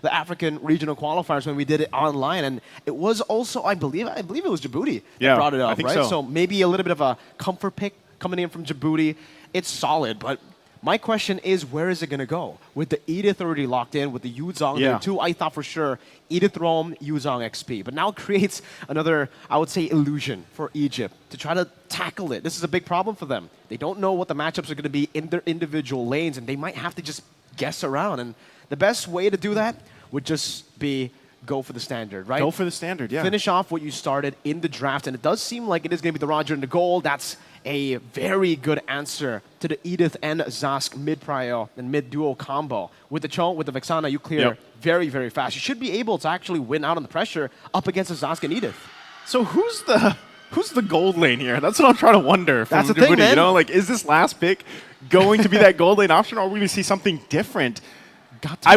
the African regional qualifiers when we did it online, and it was also, I believe it was Djibouti that brought it up, I think right? So maybe a little bit of a comfort pick coming in from Djibouti. It's solid, but my question is, where is it going to go? With the Edith already locked in, with the Yuzong there too, I thought for sure Edith Rome, Yuzong XP. But now it creates another, I would say, illusion for Egypt to try to tackle it. This is a big problem for them. They don't know what the matchups are going to be in their individual lanes, and they might have to just guess around. And the best way to do that would just be go for the standard, right? Go for the standard, yeah. Finish off what you started in the draft, and it does seem like it is going to be the Roger and the goal. That's a very good answer to the Edith and Zask mid-prio and mid-duo combo. With the Cho, with the Vexana, you clear very, very fast. You should be able to actually win out on the pressure up against the Zask and Edith. So who's the gold lane here? That's what I'm trying to wonder. That's the Djibouti, thing, man. You know, like, is this last pick going to be that gold lane option, or are we going to see something different?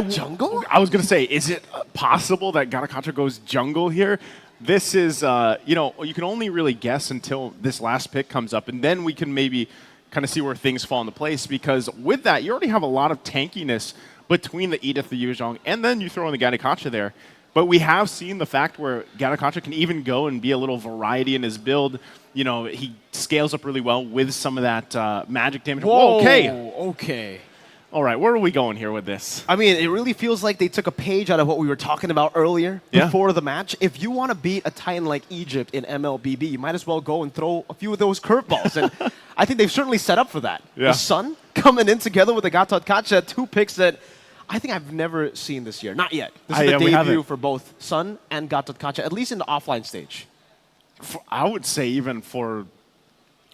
Jungle? I was going to say, is it possible that Gattacacha goes jungle here? This is, you know, you can only really guess until this last pick comes up, and then we can maybe kind of see where things fall into place, because with that, you already have a lot of tankiness between the Edith, the Yuzhong, and then you throw in the Gattacacha there. But we have seen the fact where Gattacacha can even go and be a little variety in his build. You know, he scales up really well with some of that magic damage. Whoa, okay. Okay. All right, where are we going here with this? I mean, it really feels like they took a page out of what we were talking about earlier before the match. If you want to beat a titan like Egypt in MLBB, you might as well go and throw a few of those curveballs. And I think they've certainly set up for that. The Sun coming in together with the Gattacacha, two picks that I think I've never seen this year. Not yet. This is the debut for both Sun and Gattacacha, at least in the offline stage. I would say even for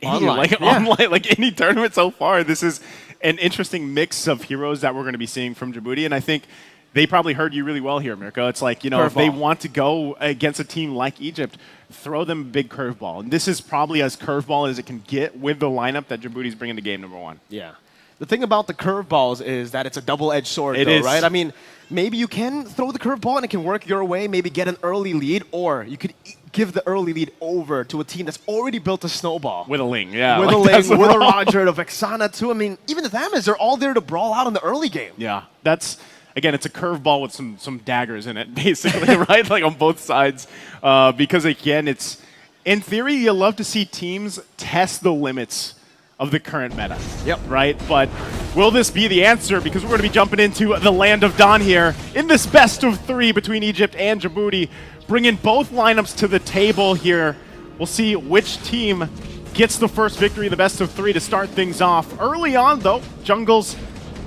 online, online, like any tournament so far, this is an interesting mix of heroes that we're going to be seeing from Djibouti, and I think they probably heard you really well here, Mirko. It's like, you know, if they want to go against a team like Egypt, throw them a big curveball. And this is probably as curveball as it can get with the lineup that Djibouti's bringing to game number one. Yeah. The thing about the curveballs is that it's a double-edged sword, right? I mean, maybe you can throw the curveball and it can work your way, maybe get an early lead, or you could give the early lead over to a team that's already built a snowball. With a Ling, yeah. With a Ling, with a Roger, a Vexana too. I mean, even the Thamas, they're all there to brawl out in the early game. Yeah, that's, again, it's a curveball with some daggers in it, basically, right? Like on both sides. Because, again, it's, in theory, you love to see teams test the limits of the current meta. Right? But will this be the answer? Because we're going to be jumping into the land of Dawn here in this best of three between Egypt and Djibouti, bringing both lineups to the table here. We'll see which team gets the first victory, the best of three, to start things off. Early on, though, jungle's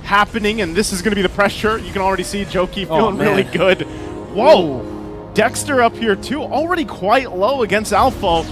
happening, and this is going to be the pressure. You can already see Joki feeling really good. Whoa! Dexter up here, too, already quite low against Alpha.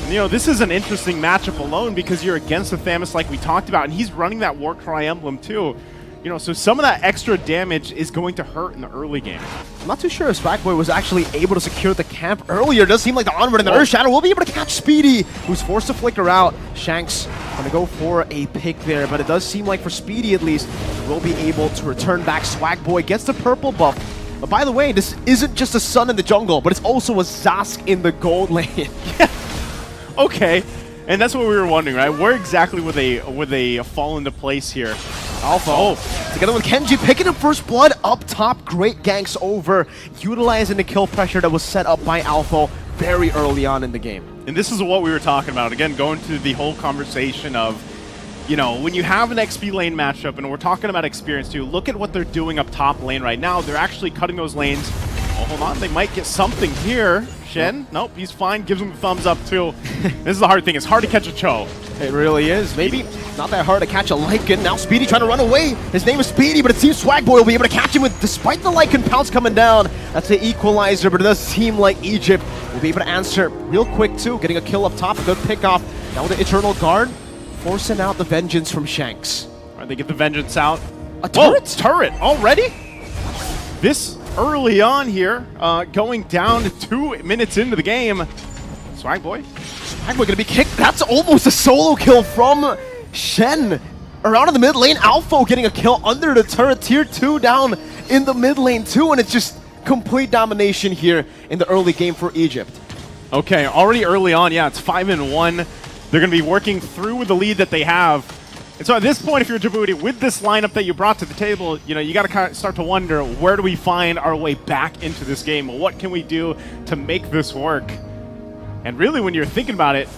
You know, this is an interesting matchup alone because you're against the Thamus like we talked about, and he's running that Warcry emblem too. You know, so some of that extra damage is going to hurt in the early game. I'm not too sure if Swagboy was actually able to secure the camp earlier. It does seem like the Onward and the Earth Shadow will be able to catch Speedy, who's forced to flicker out. Shanks gonna go for a pick there, but it does seem like for Speedy at least, we'll be able to return back. Swagboy gets the purple buff. But by the way, this isn't just a Sun in the jungle, but it's also a Zask in the gold lane. Okay, and that's what we were wondering, right? Where exactly would they fall into place here? Alpha, together with Kenji, picking up first blood up top. Great ganks over, utilizing the kill pressure that was set up by Alpha very early on in the game. And this is what we were talking about. Again, going to the whole conversation of, you know, when you have an XP lane matchup, and we're talking about experience too, look at what they're doing up top lane right now. They're actually cutting those lanes. Oh, hold on, they might get something here. Shen, nope, he's fine, gives him the thumbs up too. This is the hard thing, it's hard to catch a Cho. It really is. Maybe not that hard to catch a Lycan. Now Speedy trying to run away. His name is Speedy, but it seems Swagboy will be able to catch him with, despite the Lycan pounce coming down. That's the equalizer, but it does seem like Egypt will be able to answer real quick too. Getting a kill up top, good pickoff. Now with the Eternal Guard, forcing out the Vengeance from Shanks. All right, they get the Vengeance out. A turret? Whoa, turret already? This early on here, going down to 2 minutes into the game. Swagboy. Swagboy gonna be kicked. That's almost a solo kill from Shen. Around in the mid lane, Alpha getting a kill under the turret. Tier 2 down in the mid lane too, and it's just complete domination here in the early game for Egypt. Okay, already early on, yeah, it's 5-1. They're gonna be working through with the lead that they have. And so at this point, if you're Djibouti, with this lineup that you brought to the table, you know, you got to kind of start to wonder, where do we find our way back into this game? What can we do to make this work? And really, when you're thinking about it,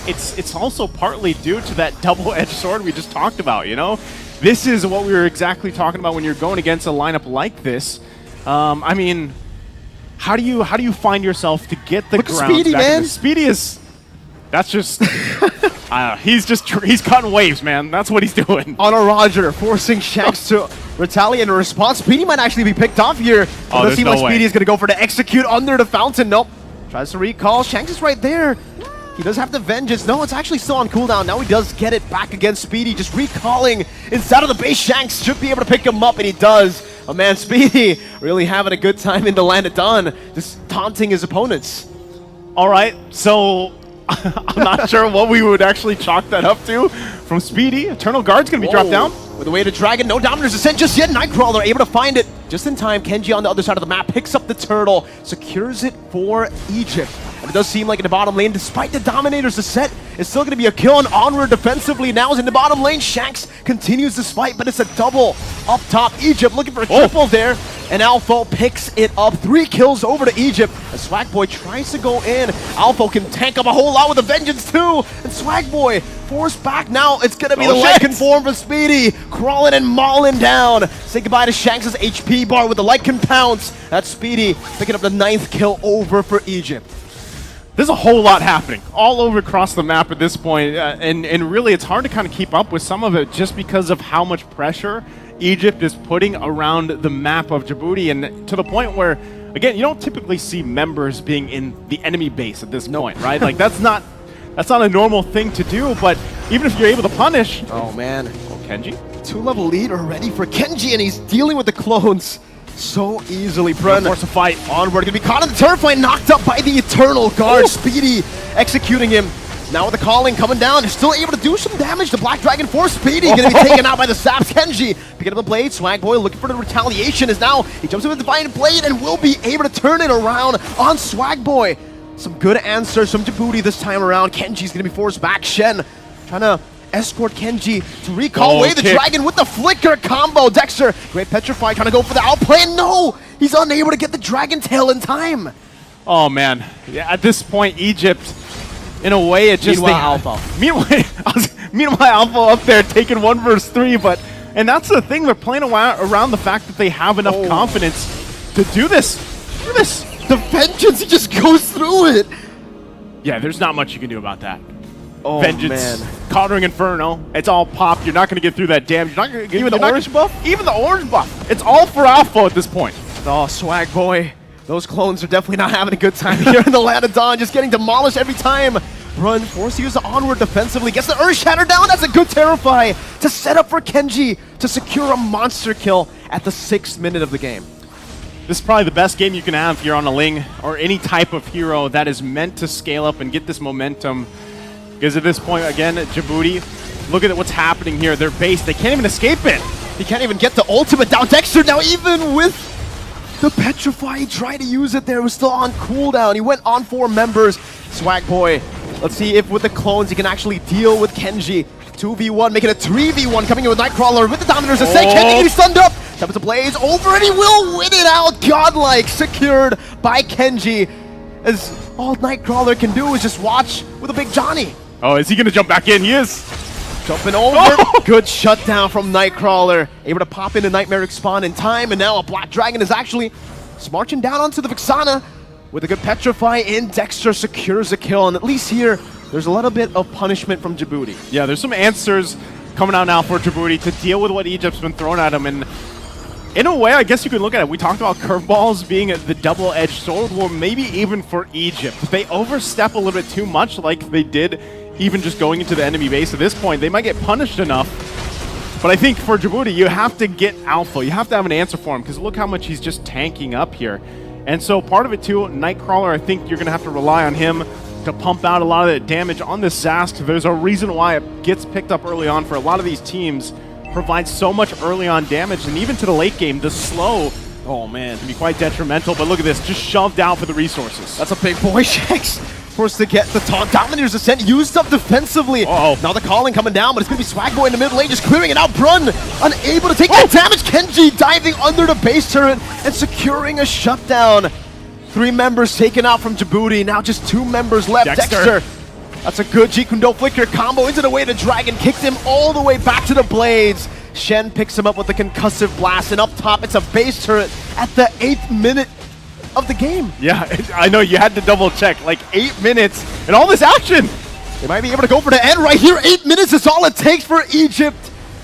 it's also partly due to that double-edged sword we just talked about, you know? This is what we were exactly talking about when you're going against a lineup like this. I mean, how do you find yourself to get the ground? Speedy, man. Speedy is... That's just... he's cutting waves, man. That's what he's doing. On a Roger, forcing Shanks to retaliate in response. Speedy might actually be picked off here. It does seem like Speedy is going to go for the execute under the fountain. Nope. Tries to recall. Shanks is right there. He does have the vengeance. No, it's actually still on cooldown. Now he does get it back against Speedy. Just recalling inside of the base. Shanks should be able to pick him up, and he does. Oh man, Speedy really having a good time in the land of Dawn. Just taunting his opponents. All right, so... I'm not sure what we would actually chalk that up to from Speedy. Eternal Guard's going to be dropped down. With the way to Dragon, no Dominators Ascent just yet. Nightcrawler able to find it just in time. Kenji on the other side of the map picks up the turtle, secures it for Egypt. And it does seem like in the bottom lane, despite the Dominators Ascent, it's still going to be a kill, and onward defensively now is in the bottom lane. Shanks continues this fight, but it's a double up top. Egypt looking for a triple there, and Alpha picks it up. 3 kills over to Egypt. As Swagboy tries to go in. Alpha can tank up a whole lot with a vengeance too, and Swagboy forced back. Now it's going to be the Lycan form for Speedy, crawling and mauling down. Say goodbye to Shanks' HP bar with the Lycan pounce. That's Speedy picking up the 9th kill over for Egypt. There's a whole lot happening all over across the map at this point, and really it's hard to kind of keep up with some of it just because of how much pressure Egypt is putting around the map of Djibouti, and to the point where, again, you don't typically see members being in the enemy base at this point, right? Like that's not a normal thing to do, but even if you're able to punish... Oh man. Oh, Kenji? 2-level lead already for Kenji, and he's dealing with the clones so easily. Brun force a fight. Onward, gonna be caught in the turf lane, knocked up by the Eternal Guard. Speedy executing him. Now with the calling coming down, they're still able to do some damage. The Black Dragon for Speedy, gonna be taken out by the Saps. Kenji picking up the blade. Swagboy looking for the retaliation as now he jumps in with the Divine Blade and will be able to turn it around on Swagboy. Some good answers from Djibouti this time around. Kenji's gonna be forced back. Shen trying to escort Kenji to recall away the dragon with the flicker combo. Dexter, great Petrify, trying to go for the outplay. And no, he's unable to get the dragon tail in time. Oh man, yeah, at this point, Egypt, in a way, it just... Alpha. Meanwhile, Alpha up there taking 1 versus 3, and that's the thing, they're playing around the fact that they have enough confidence to do this. The vengeance, he just goes through it. Yeah, there's not much you can do about that. Oh, Vengeance, man. Cottering Inferno, it's all popped. You're not going to get through that damage. You're not going to get even the orange buff? Even the orange buff. It's all for Alpha at this point. Oh, Swagboy. Those clones are definitely not having a good time here in the land of Dawn, just getting demolished every time. Run, forced to use the onward defensively, gets the Earth Shatter down. That's a good Terrify to set up for Kenji to secure a monster kill at the 6th minute of the game. This is probably the best game you can have here on a Ling or any type of hero that is meant to scale up and get this momentum. Because at this point, again, Djibouti, look at what's happening here. Their base, they can't even escape it. He can't even get the ultimate down. Dexter now, even with the Petrify, he tried to use it there. It was still on cooldown. He went on 4 members. Swagboy, let's see if with the clones he can actually deal with Kenji. 2v1, making it 3v1, coming in with Nightcrawler with the Dominators. Kenji, he's stunned up. Taps the Blaze over, and he will win it out. Godlike, secured by Kenji. As all Nightcrawler can do is just watch with a big Johnny. Oh, is he going to jump back in? He is. Jumping over. Good shutdown from Nightcrawler. Able to pop into Nightmaric Spawn in time, and now a Black Dragon is actually marching down onto the Vixana with a good Petrify in. Dexter secures a kill, and at least here, there's a little bit of punishment from Djibouti. Yeah, there's some answers coming out now for Djibouti to deal with what Egypt's been throwing at him, and in a way, I guess you could look at it. We talked about curveballs being the double-edged sword. Well, maybe even for Egypt, if they overstep a little bit too much like they did even just going into the enemy base at this point, they might get punished enough. But I think for Djibouti, you have to get Alpha. You have to have an answer for him, because look how much he's just tanking up here. And so part of it too, Nightcrawler, I think you're going to have to rely on him to pump out a lot of the damage on this Zask. There's a reason why it gets picked up early on for a lot of these teams. Provides so much early on damage, and even to the late game, the slow, oh man, can be quite detrimental. But look at this, just shoved out for the resources. That's a big boy, Shanks. Esports to get the taunt. Dominator's Ascent used up defensively. Uh-oh. Now the calling coming down, but it's going to be Swagboy in the mid lane, just clearing it out. Brun unable to take that damage. Kenji diving under the base turret and securing a shutdown. 3 members taken out from Djibouti. Now just 2 members left. Dexter. That's a good Jeet Kune Do flicker combo into the way to Dragon. Kicked him all the way back to the blades. Shen picks him up with the concussive blast. And up top, it's a base turret at the 8th minute of the game. Yeah, I know you had to double check. Like 8 minutes and all this action. They might be able to go for the end right here. 8 minutes is all it takes for Egypt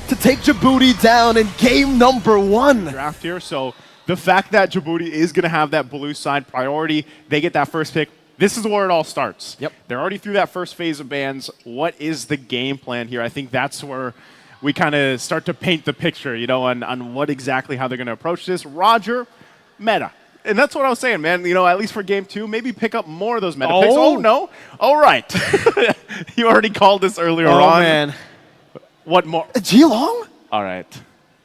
to take Djibouti down in game number 1. Draft here, so the fact that Djibouti is going to have that blue side priority, they get that first pick. This is where it all starts. Yep. They're already through that first phase of bans. What is the game plan here? I think that's where we kind of start to paint the picture, you know, on what exactly how they're going to approach this. Roger, meta. And that's what I was saying, man. You know, at least for game 2, maybe pick up more of those meta picks. Oh, no. All right. You already called this earlier on. Oh, man. What more? Geelong? All right.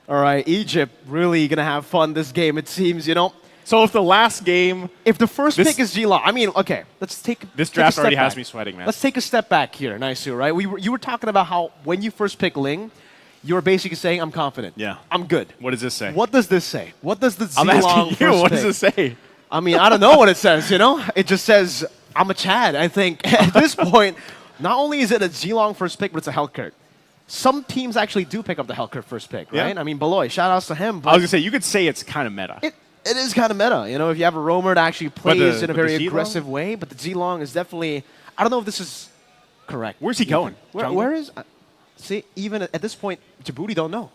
All right, Egypt really going to have fun this game, it seems, you know. So if the last game... If the first pick is Geelong, I mean, okay, let's take This draft already has me sweating, man. Let's take a step back here, Naisu, right? You were talking about how when you first pick Ling, you were basically saying, I'm confident. Yeah. I'm good. What does this say? What does this say? What does the Geelong I'm asking you, first what pick? does it say? I mean, I don't know what it says, you know? It just says, I'm a Chad. I think at this point, not only is it a Geelong first pick, but it's a Hellkurt. Some teams actually do pick up the Hellkurt first pick, right? Yeah. I mean, Beloy, shout outs to him. But I was going to say, you could say it's kind of meta. it is kind of meta, you know, if you have a roamer that actually plays in a very Geelong? aggressive way. But the Geelong is definitely, I don't know if this is correct. Where's he going? Where is, see, even at this point, Djibouti don't know.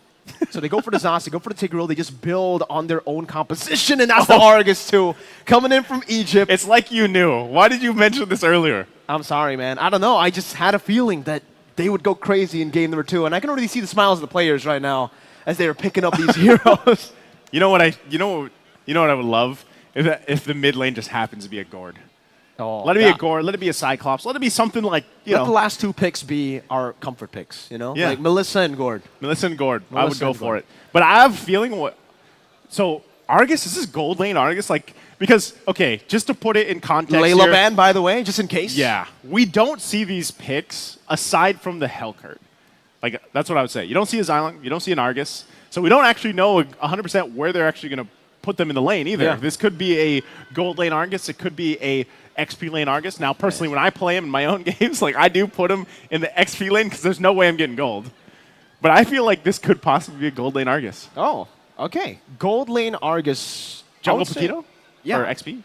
So they go for the Zas, they go for the Tigreal, they just build on their own composition, and that's the Argus too, coming in from Egypt. It's like you knew. Why did you mention this earlier? I'm sorry, man. I don't know. I just had a feeling that they would go crazy in game number 2, and I can already see the smiles of the players right now as they are picking up these heroes. You know what I would love if the mid lane just happens to be a Gord. Oh, Let it be a Gord. Let it be a Cyclops. Let it be something like Let the last 2 picks be our comfort picks. You know, Yeah. like Melissa and Gord. Melissa and Gord. I would Melissa go and for Gord. it. But I have a feeling so Argus, is this gold lane Argus? Like, because, okay, just to put it in context Layla here, ban, by the way, just in case. yeah, we don't see these picks aside from the Hellkurt. Like, that's what I would say. You don't see a Xylem, you don't see an Argus, so we don't actually know 100% where they're actually going to put them in the lane either. Yeah. This could be a gold lane Argus, it could be a XP lane Argus. Now, personally, when I play him in my own games, like, I do put him in the XP lane because there's no way I'm getting gold. But I feel like this could possibly be a gold lane Argus. Oh, okay. Gold lane Argus. Jungle Paquito? Yeah. Or XP?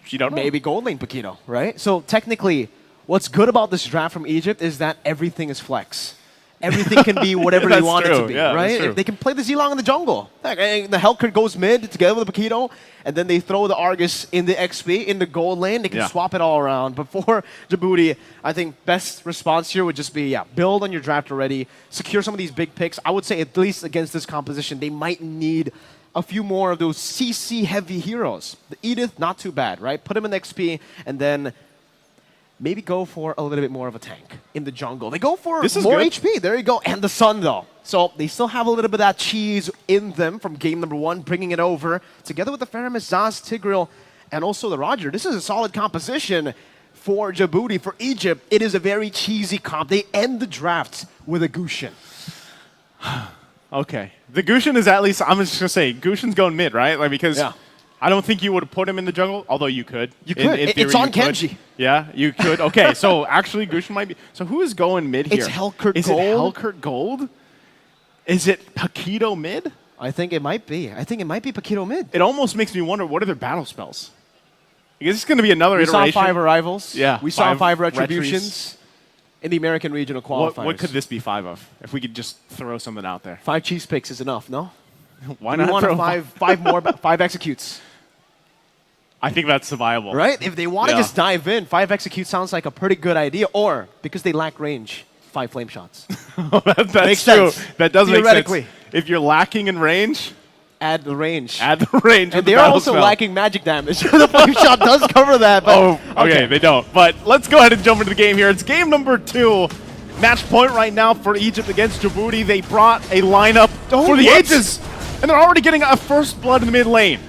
You don't know? Maybe gold lane Paquito, right? So technically, what's good about this draft from Egypt is that everything is flex. Everything can be whatever they That's want it true. to be, Yeah, that's right? true. If they can play the Zilong in the jungle. Like, the Hellkurt goes mid together with the Paquito, and then they throw the Argus in the XP, in the gold lane. They can Yeah. swap it all around. But for Djibouti, I think best response here would just be, build on your draft already, secure some of these big picks. I would say at least against this composition, they might need a few more of those CC-heavy heroes. The Edith, not too bad, right? Put him in the XP, and then maybe go for a little bit more of a tank in the jungle. They go for This is more good. HP. There you go. And the Sun, though. So they still have a little bit of that cheese in them from game number 1, bringing it over together with the Faramis, Zaz, Tigreal, and also the Roger. This is a solid composition for Djibouti. For Egypt, it is a very cheesy comp. They end the draft with a Gushin. Okay. The Gushin is at least, I'm just going to say, Gushin's going mid, right? Like, because Yeah. I don't think you would have put him in the jungle, although you could. You could. In It's theory, on you could. Kenji. Yeah, you could. Okay, so actually Gushin might be. So who is going mid here? It's Hellkurt is Gold. Is it Hellkurt Gold? Is it Paquito mid? I think it might be. I think it might be Paquito mid. It almost makes me wonder, what are their battle spells? Because it's going to be another We saw iteration. 5 arrivals. Yeah, We saw 5 5 retributions in the American regional qualifiers. What could this be 5 of? If we could just throw something out there. 5 cheese picks is enough, no? Why We not want throw 5 more, 5 executes. I think that's viable. Right? If they want to Yeah. just dive in, 5 execute sounds like a pretty good idea. Or, because they lack range, 5 flame shots. That's Makes true. sense. That does make Theoretically. sense. If you're lacking in range, Add the range. add the range. and of the they're battle also spell. lacking magic damage. The flame shot does cover that. But Oh, okay, they don't. But let's go ahead and jump into the game here. It's game number 2. Match point right now for Egypt against Djibouti. They brought a lineup for the what? ages, and they're already getting a first blood in the mid lane.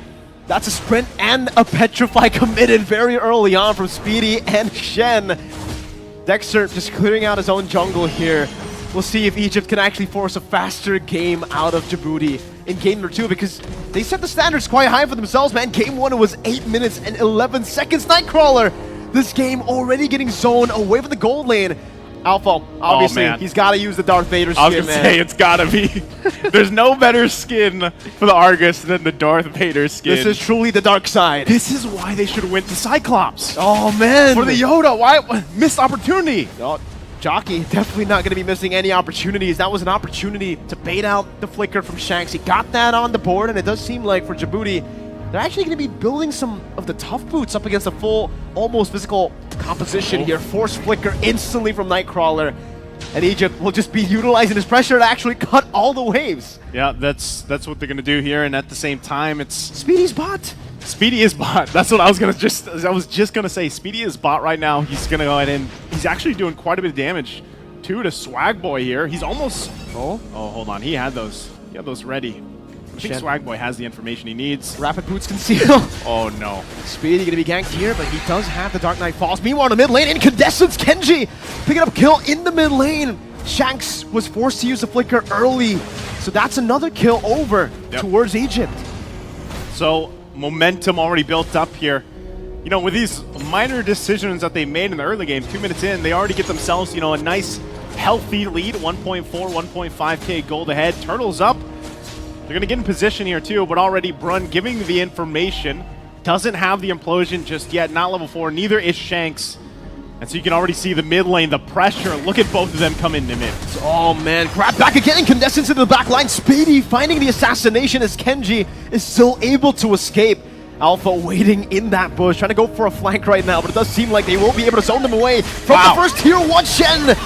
That's a sprint and a Petrify committed very early on from Speedy and Shen. Dexter just clearing out his own jungle here. We'll see if Egypt can actually force a faster game out of Djibouti in game number 2, because they set the standards quite high for themselves, man. Game 1, it was 8 minutes and 11 seconds. Nightcrawler, this game already getting zoned away from the gold lane. Alpha, obviously, he's got to use the Darth Vader skin, I was going to say, it's got to be. There's no better skin for the Argus than the Darth Vader skin. This is truly the dark side. This is why they should win the Cyclops. Oh, man. For the Yoda, why? Missed opportunity. Oh, Jockey definitely not going to be missing any opportunities. That was an opportunity to bait out the flicker from Shanks. He got that on the board, and it does seem like for Djibouti, they're actually going to be building some of the tough boots up against a full, almost physical composition here. Force flicker instantly from Nightcrawler, and Egypt will just be utilizing his pressure to actually cut all the waves. Yeah, that's what they're going to do here, and at the same time, it's Speedy's bot. Speedy is bot. That's what I was just gonna say. Speedy is bot right now. He's gonna go ahead and he's actually doing quite a bit of damage too to Swag Boy here. He's almost hold on. He had those ready. I think Swag Boy has the information he needs. Rapid boots conceal. Oh no. Speedy gonna be ganked here, but he does have the Dark Knight Falls. Meanwhile, in the mid lane, Incandescence Kenji picking up a kill in the mid lane. Shanks was forced to use the flicker early, so that's another kill over towards Egypt. So momentum already built up here. You know, with these minor decisions that they made in the early game, 2 minutes in, they already get themselves, you know, a nice healthy lead, 1.4, 1.5k gold ahead. Turtles up. They're going to get in position here too, but already Brun giving the information. Doesn't have the implosion just yet, not level 4, neither is Shanks. And so you can already see the mid lane, the pressure. Look at both of them come into mid. Oh man, grab back again, Incandescence into the back line. Speedy finding the assassination as Kenji is still able to escape. Alpha waiting in that bush, trying to go for a flank right now, but it does seem like they will be able to zone them away from the first tier 1 Shen.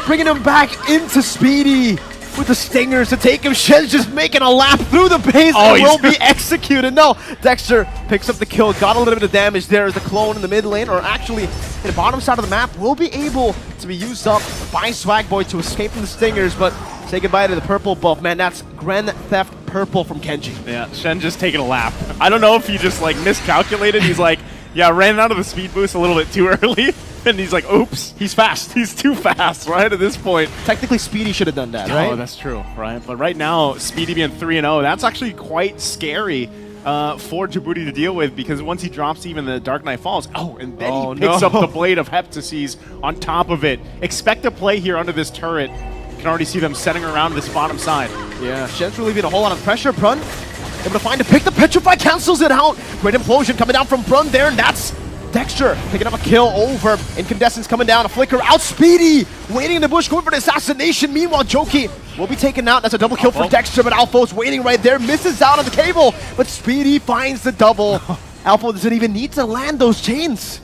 Bringing him back into Speedy with the stingers to take him. Shen's just making a lap through the base and will be executed. No, Dexter picks up the kill, got a little bit of damage there as the clone in the mid lane, or actually in the bottom side of the map, will be able to be used up by Swag Boy to escape from the stingers, but say goodbye to the purple buff. Man, that's Grand Theft Purple from Kenji. Yeah, Shen just taking a lap. I don't know if he just like miscalculated. He's like, yeah, ran out of the speed boost a little bit too early. And he's like, oops, he's fast. He's too fast, right, at this point. Technically, Speedy should have done that, right? Oh, that's true, right? But right now, Speedy being 3-0, that's actually quite scary for Djibouti to deal with, because once he drops even the Dark Knight Falls, and then he picks up the Blade of Heptases on top of it. Expect a play here under this turret. You can already see them setting around this bottom side. Yeah, Shen's relieving a whole lot of pressure. Brun able to find a pick. The Petrify cancels it out. Great implosion coming down from Brun there, and that's Dexter picking up a kill over. Incandescence coming down, a flicker out. Speedy waiting in the bush, going for the assassination. Meanwhile, Joki will be taken out. That's a double kill for Dexter, but Alpho's waiting right there, misses out on the cable, but Speedy finds the double. Alpha doesn't even need to land those chains.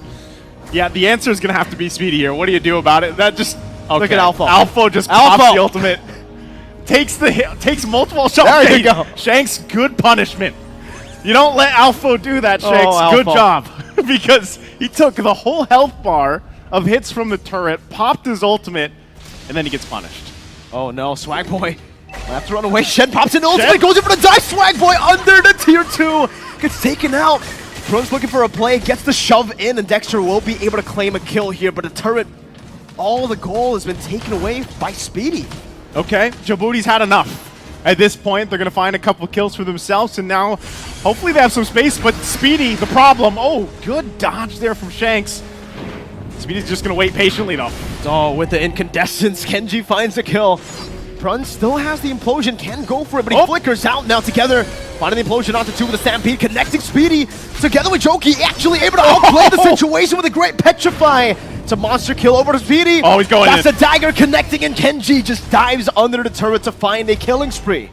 Yeah, the answer is going to have to be Speedy here. What do you do about it? That just... Look at Alpha. Alpha just pops the ultimate. Takes multiple shots. There you go. Shanks, good punishment. You don't let Alpha do that, Shanks. Oh, good job. Because he took the whole health bar of hits from the turret, popped his ultimate, and then he gets punished. Oh no, Swag Boy will have to run away. Shen pops in the ultimate, goes in for the dive. Swag Boy under the tier 2, gets taken out. Brun's looking for a play, gets the shove in, and Dexter will be able to claim a kill here, but the turret, all the goal has been taken away by Speedy. Okay, Djibouti's had enough. At this point, they're going to find a couple kills for themselves, and now hopefully they have some space, but Speedy, the problem. Oh, good dodge there from Shanks. Speedy's just going to wait patiently, though. Oh, with the Incandescence, Kenji finds a kill. Brun still has the implosion, can go for it, but he flickers out now together. Finding the implosion onto 2 with a Stampede, connecting Speedy together with Joki, actually able to outplay the situation with a great Petrify. It's a monster kill over to Speedy. Oh, he's going That's a dagger connecting, and Kenji just dives under the turret to find a killing spree.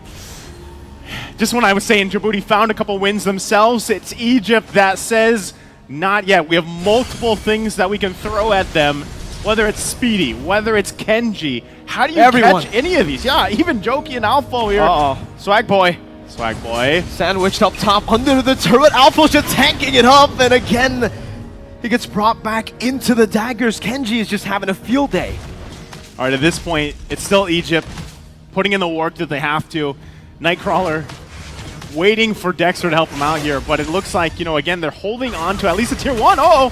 Just when I was saying Djibouti found a couple wins themselves, it's Egypt that says, not yet. We have multiple things that we can throw at them, whether it's Speedy, whether it's Kenji. How do you catch any of these? Yeah, even Joki and Alpha here. Uh-oh. Swag Boy. Swag Boy. Sandwiched up top under the turret. Alpha's just tanking it up, and again, he gets brought back into the daggers. Kenji is just having a field day. All right, at this point, it's still Egypt putting in the work that they have to. Nightcrawler waiting for Dexter to help him out here, but it looks like, again, they're holding on to at least a tier 1. Uh-oh!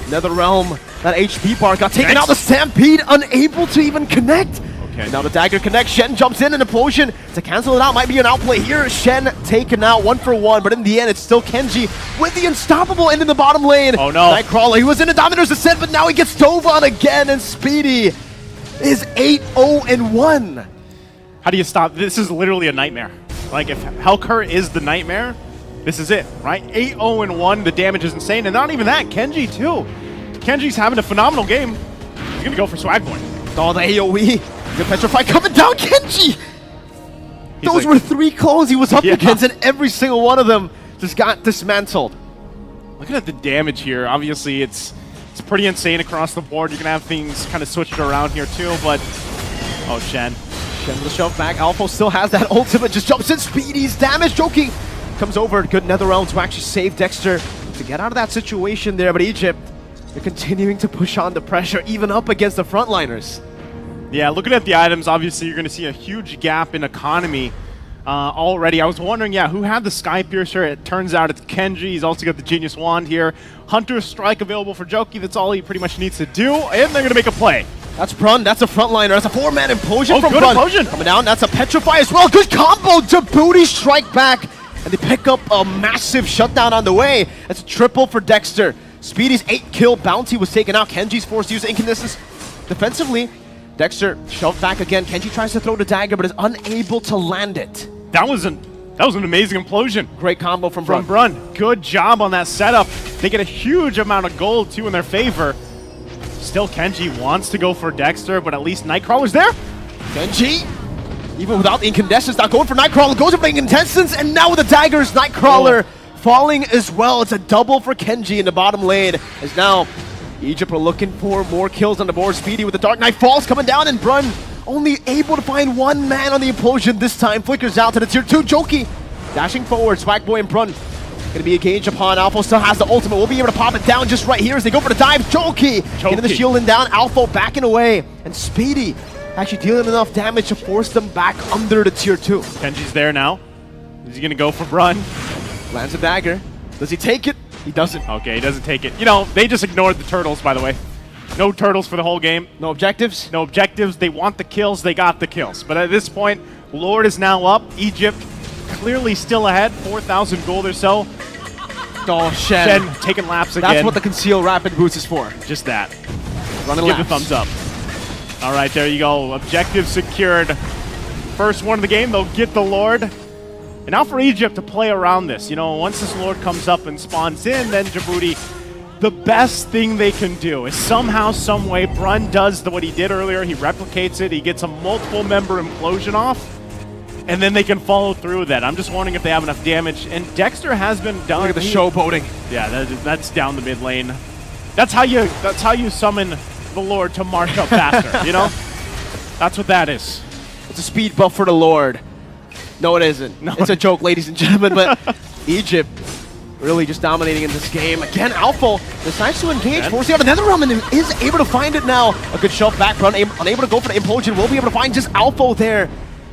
NetherRealm, that HP bar got taken out. The Stampede unable to even connect. Okay. Now the dagger connects. Shen jumps in, an implosion to cancel it out. Might be an outplay here. Shen taken out 1 for 1, but in the end, it's still Kenji with the unstoppable end in the bottom lane. Oh no. Nightcrawler, he was in a Dominator's Ascent, but now he gets dove on again, and Speedy is 8-0-1. How do you stop? This is literally a nightmare. Like, if Hellcurt is the nightmare, this is it, right? 8-0-1, the damage is insane, and not even that, Kenji too. Kenji's having a phenomenal game. He's gonna go for Swag Boy. Oh, the AoE. The Petrify coming down, Kenji! Those were 3 clones he was up against, and every single one of them just got dismantled. Looking at the damage here, obviously it's pretty insane across the board. You're gonna have things kind of switched around here too, but oh, Shen with the shove back. Alpha still has that ultimate, just jumps in. Speedy's damage. Joki comes over. Good NetherRealm to actually save Dexter to get out of that situation there, but Egypt, they're continuing to push on the pressure, even up against the frontliners. Yeah, looking at the items, obviously you're going to see a huge gap in economy already. I was wondering, who had the Sky Piercer? It turns out it's Kenji. He's also got the Genius Wand here. Hunter's Strike available for Joki. That's all he pretty much needs to do, and they're going to make a play. That's Brun. That's a frontliner. That's a 4-man implosion from good Brun. Implosion. Coming down. That's a Petrify as well. Good combo. Djibouti strike back, and they pick up a massive shutdown on the way. That's a triple for Dexter. Speedy's 8-kill bounty was taken out. Kenji's forced to use incandescence defensively. Dexter shoved back again. Kenji tries to throw the dagger, but is unable to land it. That was an amazing implosion. Great combo from Brun. Good job on that setup. They get a huge amount of gold too in their favor. Still, Kenji wants to go for Dexter, but at least Nightcrawler's there. Kenji, even without the incandescence, not going for Nightcrawler, goes for the incandescence, and now with the daggers, Nightcrawler falling as well. It's a double for Kenji in the bottom lane, as now Egypt are looking for more kills on the board. Speedy with the Dark Knight Falls coming down, and Brun only able to find 1 man on the implosion this time. Flickers out to the tier 2. Joki dashing forward. Swag Boy and Brun gonna be engaged upon. Alpha still has the ultimate. We'll be able to pop it down just right here as they go for the dive. Joki getting the shielding down. Alpha backing away, and Speedy actually dealing enough damage to force them back under the tier 2. Kenji's there now. Is he gonna go for Brun? Lands a dagger. Does he take it? He doesn't. Okay, he doesn't take it. They just ignored the turtles, by the way. No turtles for the whole game. No objectives? No objectives. They want the kills. They got the kills. But at this point, Lord is now up. Egypt clearly still ahead. 4,000 gold or so. Oh, Shen taking laps again. That's what the Conceal Rapid Boost is for. Just that. Running Give laps. the thumbs up. All right, there you go. Objective secured. First one of the game, they'll get the Lord. And now for Egypt to play around this. Once this Lord comes up and spawns in, then Djibouti, the best thing they can do is somehow, some way, Brun does what he did earlier. He replicates it. He gets a multiple member implosion off, and then they can follow through with that. I'm just wondering if they have enough damage. And Dexter has been done. Look at the showboating. Yeah, that's down the mid lane. That's how you summon the Lord to march up faster. That's what that is. It's a speed buff for the Lord. No, it isn't. No. It's a joke, ladies and gentlemen, but Egypt really just dominating in this game. Again, Alpha decides to engage, forcing out another Ramen, and is able to find it now. A good shove back, Brun unable to go for the implosion. Will be able to find just Alpha there.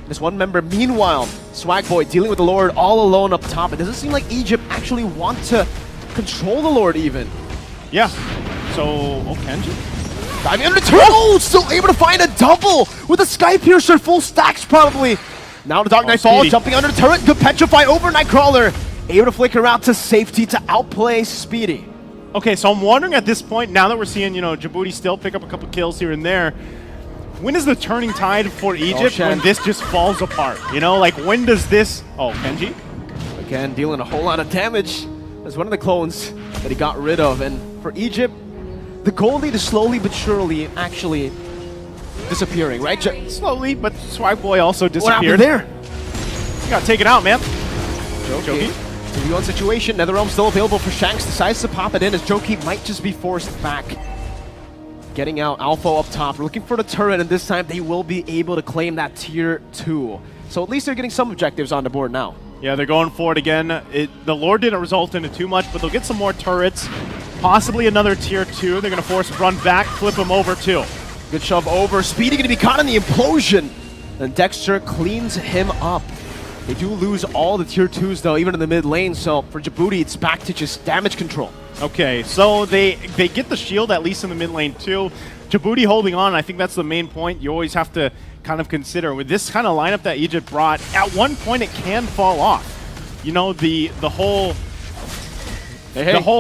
This one member. Meanwhile, Swag Boy dealing with the Lord all alone up top. It doesn't seem like Egypt actually want to control the Lord even. Yeah. So, Kenji? Diving under the turret. Oh, still able to find a double with the Sky Piercer, full stacks probably. Now the Dark Knight Fall, jumping under the turret. Good Petrify over Nightcrawler. Able to flicker out to safety to outplay Speedy. Okay, so I'm wondering at this point, now that we're seeing, Djibouti still pick up a couple kills here and there, when is the turning tide for Egypt when this just falls apart? When does this... Oh, Kenji? Again, dealing a whole lot of damage. That's one of the clones that he got rid of. And for Egypt, the goal lead is slowly but surely actually disappearing, right? Slowly, but Swag Boy also What disappeared. happened there? You got taken out, man. Joki. 2v1 situation. NetherRealm still available for Shanks. Decides to pop it in as Joki might just be forced back. Getting out Alpha up top. We're looking for the turret, and this time they will be able to claim that tier 2. So at least they're getting some objectives on the board now. Yeah, they're going for it again. The Lord didn't result into too much, but they'll get some more turrets. Possibly another tier 2. They're going to force Brun back, flip him over too. Good shove over. Speedy going to be caught in the implosion. And Dexter cleans him up. They do lose all the tier 2s though, even in the mid lane, so for Djibouti, it's back to just damage control. Okay, so they get the shield, at least in the mid lane too. Djibouti holding on, I think that's the main point you always have to kind of consider. With this kind of lineup that Egypt brought, at one point it can fall off. You know, the whole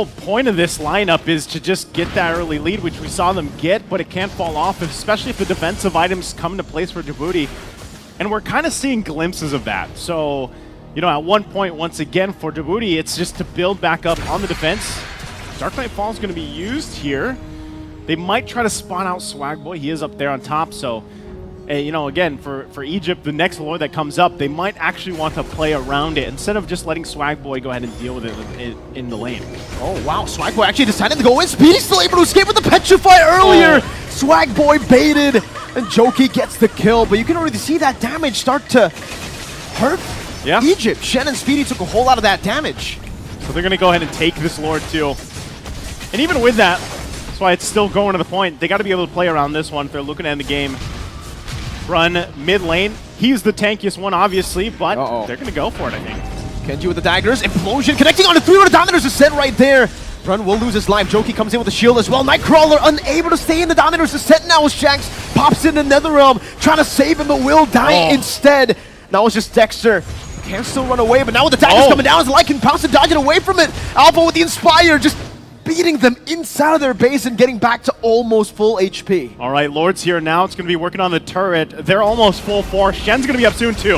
point of this lineup is to just get that early lead, which we saw them get, but it can't fall off, especially if the defensive items come into place for Djibouti. And we're kind of seeing glimpses of that. So, you know, at one point, once again, for Djibouti, it's just to build back up on the defense. Dark Knight Fall is going to be used here. They might try to spawn out Swagboy. He is up there on top, so... you know, again, for Egypt, the next lord that comes up, they might actually want to play around it instead of just letting Swagboy go ahead and deal with it in the lane. Oh, wow. Swagboy actually decided to go in. Speedy still able to escape with the Petrify earlier. Swagboy baited, and Joki gets the kill, but you can already see that damage start to hurt Egypt. Shen and Speedy took a whole lot of that damage. So they're going to go ahead and take this lord too. And even with that, that's why it's still going to the point. They got to be able to play around this one if they're looking to end the game. Run mid lane. He's the tankiest one, obviously, but they're going to go for it, I think. Kenji with the daggers. Implosion connecting on the 300 Dominators. Descent right there. Run will lose his life. Joki comes in with a shield as well. Nightcrawler unable to stay in the Dominator's Descent now as Shanks pops in the Netherrealm, trying to save him, but will die instead. Now it's just Dexter. Can still run away, but now with the daggers coming down, as Lycan pouncing, dodging away from it. Alpha with the Inspire, just beating them inside of their base and getting back to almost full HP. All right, Lord's here now. It's going to be working on the turret. They're almost full force. Shen's going to be up soon too.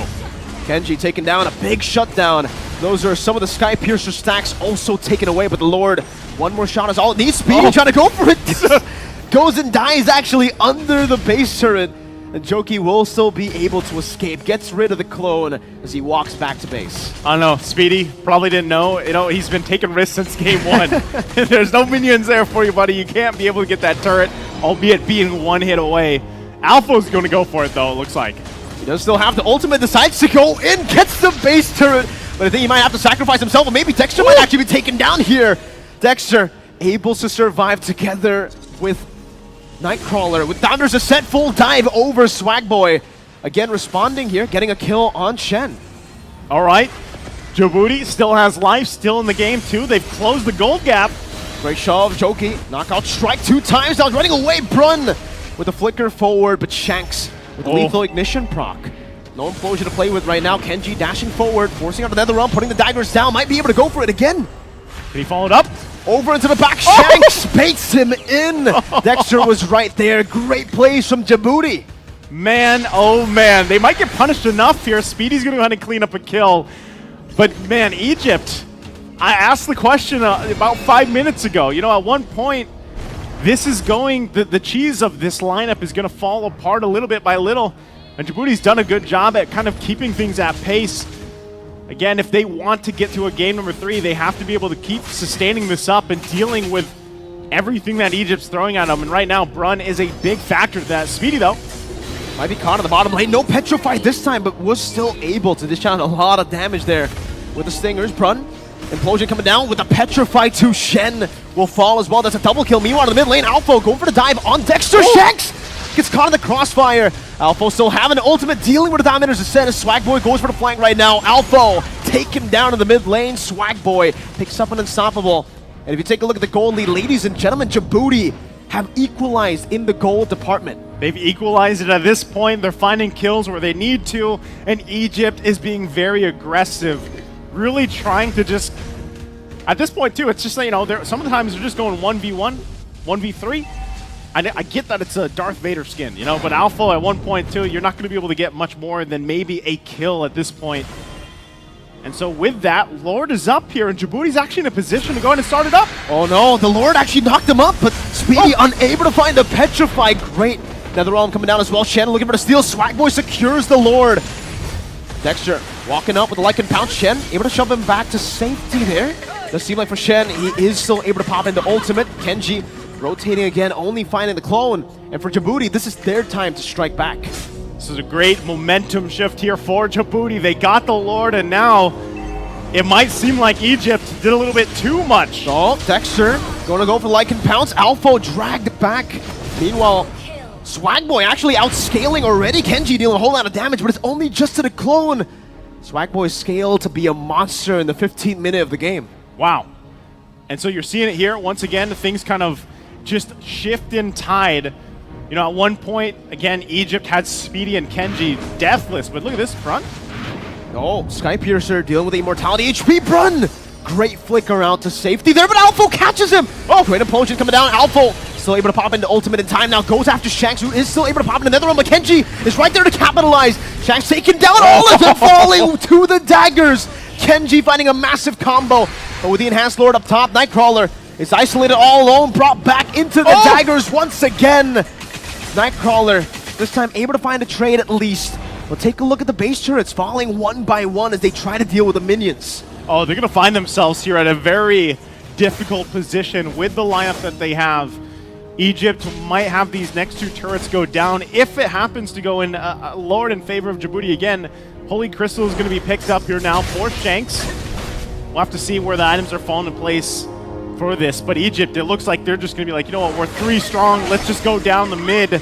Kenji taking down a big shutdown. Those are some of the Sky Piercer stacks also taken away, but the Lord, one more shot is all it needs. Speedy trying to go for it. Goes and dies actually under the base turret. And Joki will still be able to escape. Gets rid of the clone as he walks back to base. I don't know. Speedy probably didn't know. You know, he's been taking risks since game one. There's no minions there for you, buddy. You can't be able to get that turret, albeit being one hit away. Alpha's going to go for it, though, it looks like. He does still have the ultimate. Decides to go in. Gets the base turret. But I think he might have to sacrifice himself. Or maybe Dexter might actually be taken down here. Dexter able to survive together with Nightcrawler with Dominators Ascent, full dive over Swagboy. Again, responding here, getting a kill on Shen. All right. Djibouti still has life, still in the game too. They've closed the gold gap. Great shove, Joki. Knockout strike 2 times. Now running away, Brun with a flicker forward, but Shanks with lethal ignition proc. No implosion to play with right now. Kenji dashing forward, forcing out the Netherrealm, putting the daggers down. Might be able to go for it again. Can he follow it up? Over into the back, Shanks baits him in. Dexter was right there. Great plays from Djibouti. Man, oh man. They might get punished enough here. Speedy's going to go ahead and clean up a kill. But man, Egypt, I asked the question about 5 minutes ago. You know, at one point, this is going, the cheese of this lineup is going to fall apart a little bit by little. And Djibouti's done a good job at kind of keeping things at pace. Again, if they want to get to a game number 3, they have to be able to keep sustaining this up and dealing with everything that Egypt's throwing at them. And right now, Brun is a big factor to that. Speedy, though, might be caught on the bottom lane. No Petrify this time, but was still able to dish out a lot of damage there with the Stingers. Brun, Implosion coming down with the Petrify to Shen will fall as well. That's a double kill. Meanwhile, in the mid lane, Alpha going for the dive on Dexter. Shanks gets caught in the crossfire. Alpha still having an ultimate, dealing with the Dominators Ascent as Swagboy goes for the flank right now. Alpha taken down in the mid lane. Swagboy picks up an unstoppable. And if you take a look at the gold lead, ladies and gentlemen, Djibouti have equalized in the gold department. They've equalized it at this point. They're finding kills where they need to, and Egypt is being very aggressive, really trying to just, at this point too, it's just, you know, sometimes they're just going 1v1, 1v3. I get that it's a Darth Vader skin, you know, but Alpha at one point too, you're not going to be able to get much more than maybe a kill at this point. And so with that, Lord is up here, and Djibouti's actually in a position to go ahead and start it up. Oh no, the Lord actually knocked him up, but Speedy unable to find the Petrify. Great. Netherrealm coming down as well. Shen looking for the steal. Swagboy secures the Lord. Dexter walking up with the Lycan Pounce. Shen able to shove him back to safety there. Does seem like for Shen, he is still able to pop into ultimate. Kenji rotating again, only finding the clone. And for Djibouti, this is their time to strike back. This is a great momentum shift here for Djibouti. They got the Lord, and now it might seem like Egypt did a little bit too much. Oh, Dexter going to go for Lycan Pounce. Alpha dragged back. Meanwhile, Swagboy actually outscaling already. Kenji dealing a whole lot of damage, but it's only just to the clone. Swag Boys scale to be a monster in the 15th minute of the game. Wow. And so you're seeing it here. Once again, things kind of just shift in tide. You know, at one point, again, Egypt had Speedy and Kenji deathless, but look at this front. Oh, Skypiercer dealing with the Immortality HP run! Great flicker out to safety there, but Alpha catches him! Oh, great implosion coming down. Alpha still able to pop into ultimate in time now, goes after Shanks, who is still able to pop into Netherrealm, but Kenji is right there to capitalize. Shanks taken down, all of them falling to the daggers. Kenji finding a massive combo, but with the Enhanced Lord up top, Nightcrawler is isolated all alone, brought back into the daggers once again. Nightcrawler, this time able to find a trade at least. But take a look at the base turrets falling one by one as they try to deal with the minions. Oh, they're going to find themselves here at a very difficult position with the lineup that they have. Egypt might have these next two turrets go down. If it happens to go in Lord in favor of Djibouti again, Holy Crystal is going to be picked up here now for Shanks. We'll have to see where the items are falling in place for this. But Egypt, it looks like they're just going to be like, you know what, we're 3 strong. Let's just go down the mid.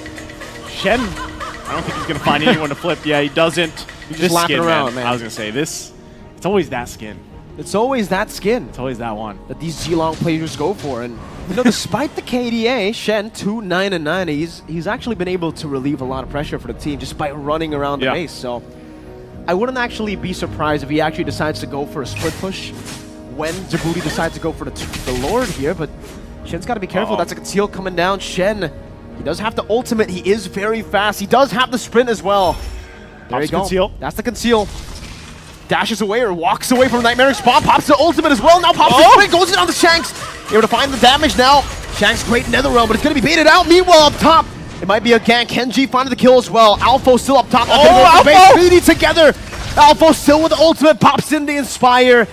Shen, I don't think he's going to find anyone to flip. Yeah, he doesn't. He's just lapping around, man. I was going to say, it's always that skin. It's always that skin. It's always that one. That these G-Long players go for. And, you know, despite the KDA, Shen, 2-9-9, he's actually been able to relieve a lot of pressure for the team just by running around the base. So I wouldn't actually be surprised if he actually decides to go for a split push when Djibouti decides to go for the Lord here. But Shen's got to be careful. That's a conceal coming down. Shen, he does have the ultimate. He is very fast. He does have the sprint as well. There you go. Conceal. That's the conceal. Dashes away or walks away from Nightmaric Spawn, pops the ultimate as well. Now pops the sprint, goes in on the Shanks. Able to find the damage now. Shanks great Netherrealm, but it's going to be baited out. Meanwhile, up top, it might be a gank. Kenji finding the kill as well. Alpha still up top. Alpha! Speedy together. Alpha still with the ultimate, pops in the Inspire.